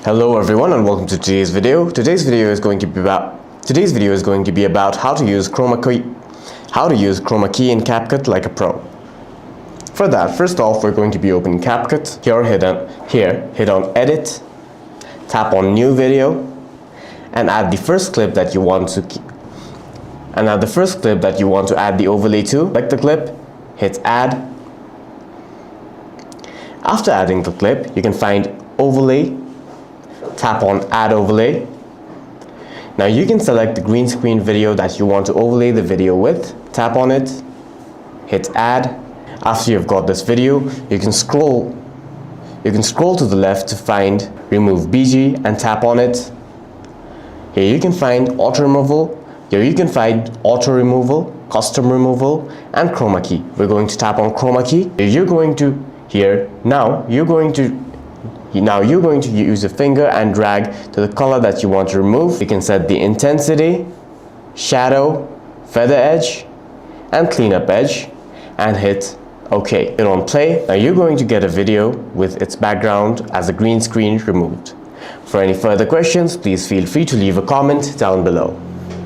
Hello everyone and welcome to today's video. Today's video is going to be about how to use Chroma Key in CapCut like a pro. For that, first off, we're going to be opening CapCut. Hit on Edit, tap on New Video, and add the first clip that you want to add the overlay to. Select the clip, hit Add. After adding the clip, you can find Overlay. Tap on Add Overlay. Now you can select the green screen video that you want to overlay the video with. Tap on it, hit Add. After you've got this video, you can scroll to the left to find Remove BG and tap on it. Here you can find Auto Removal, Custom Removal, and Chroma Key. We're going to tap on Chroma Key. Now you're going to use a finger and drag to the color that you want to remove. You can set the intensity, shadow, feather edge, and cleanup edge, and hit OK. Hit on play. Now you're going to get a video with its background as a green screen removed. For any further questions, please feel free to leave a comment down below.